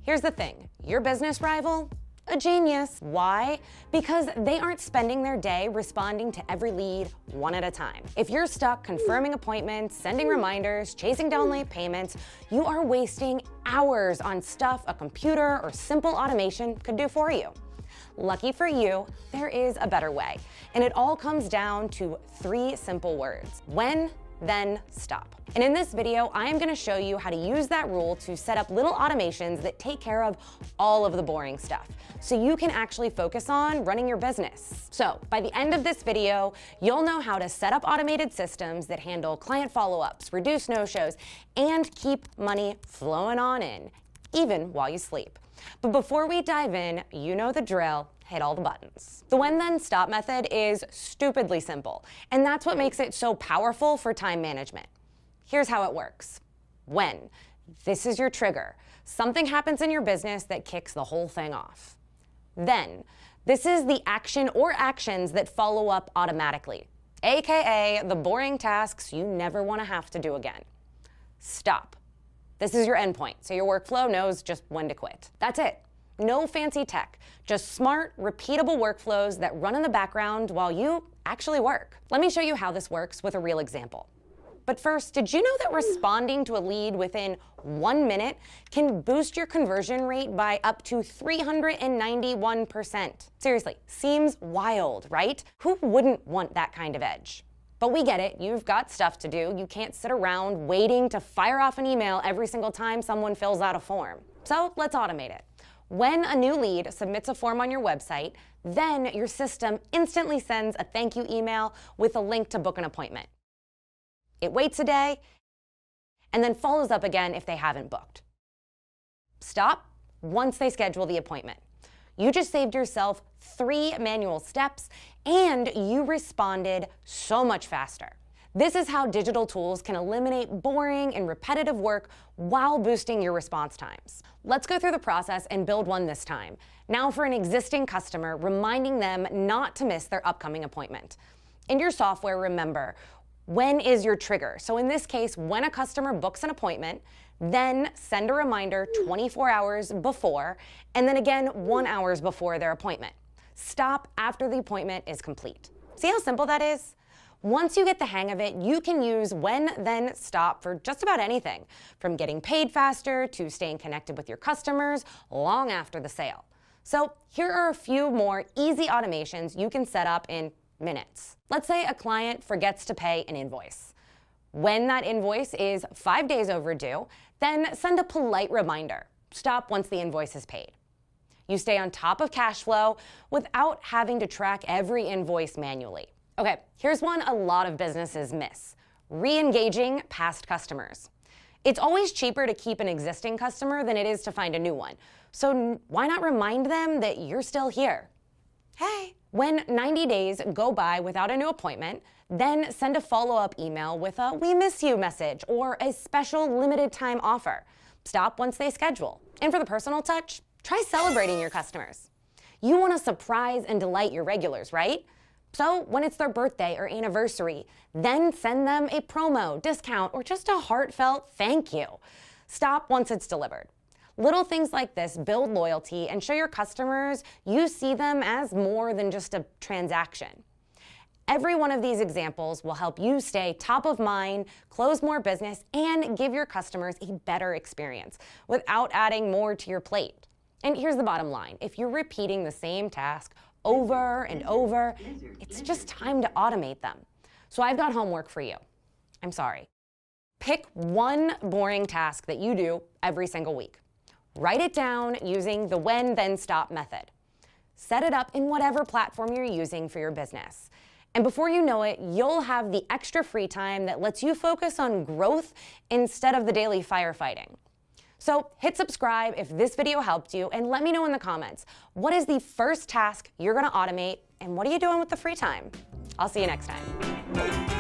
Here's the thing, your business rival, a genius. Why? Because they aren't spending their day responding to every lead one at a time. If you're stuck confirming appointments, sending reminders, chasing down late payments, you are wasting hours on stuff a computer or simple automation could do for you. Lucky for you, there is a better way. And it all comes down to 3 simple words. When, then stop. And in this video, I am gonna show you how to use that rule to set up little automations that take care of all of the boring stuff, so you can actually focus on running your business. So by the end of this video, you'll know how to set up automated systems that handle client follow-ups, reduce no-shows, and keep money flowing on in, even while you sleep. But before we dive in, you know the drill. Hit all the buttons. The when then stop method is stupidly simple, and that's what makes it so powerful for time management. Here's how it works. When. This is your trigger. Something happens in your business that kicks the whole thing off. Then. This is the action or actions that follow up automatically, aka the boring tasks you never want to have to do again. Stop. This is your endpoint, so your workflow knows just when to quit. That's it. No fancy tech, just smart, repeatable workflows that run in the background while you actually work. Let me show you how this works with a real example. But first, did you know that responding to a lead within 1 minute can boost your conversion rate by up to 391%? Seriously, seems wild, right? Who wouldn't want that kind of edge? But we get it, you've got stuff to do. You can't sit around waiting to fire off an email every single time someone fills out a form. So let's automate it. When a new lead submits a form on your website, then your system instantly sends a thank you email with a link to book an appointment. It waits a day and then follows up again if they haven't booked. Stop once they schedule the appointment. You just saved yourself 3 manual steps and you responded so much faster. This is how digital tools can eliminate boring and repetitive work while boosting your response times. Let's go through the process and build one this time. Now for an existing customer, reminding them not to miss their upcoming appointment. In your software, remember, when is your trigger? So in this case, when a customer books an appointment, then send a reminder 24 hours before, and then again 1 hour before their appointment. Stop after the appointment is complete. See how simple that is? Once you get the hang of it, you can use when, then, stop for just about anything, from getting paid faster to staying connected with your customers long after the sale. So here are a few more easy automations you can set up in minutes. Let's say a client forgets to pay an invoice. When that invoice is 5 days overdue, then send a polite reminder. Stop once the invoice is paid. You stay on top of cash flow without having to track every invoice manually. Okay, here's one a lot of businesses miss: re-engaging past customers. It's always cheaper to keep an existing customer than it is to find a new one. So why not remind them that you're still here? Hey, when 90 days go by without a new appointment, then send a follow-up email with a "we miss you" message or a special limited time offer. Stop once they schedule. And for the personal touch, try celebrating your customers. You want to surprise and delight your regulars, right? So when it's their birthday or anniversary, then send them a promo, discount, or just a heartfelt thank you. Stop once it's delivered. Little things like this build loyalty and show your customers you see them as more than just a transaction. Every one of these examples will help you stay top of mind, close more business, and give your customers a better experience without adding more to your plate. And here's the bottom line: if you're repeating the same task over and over, it's just time to automate them. So I've got homework for you. I'm sorry. Pick one boring task that you do every single week. Write it down using the when, then, stop method. Set it up in whatever platform you're using for your business. And before you know it, you'll have the extra free time that lets you focus on growth instead of the daily firefighting. So hit subscribe if this video helped you, and let me know in the comments, what is the first task you're going to automate and what are you doing with the free time? I'll see you next time.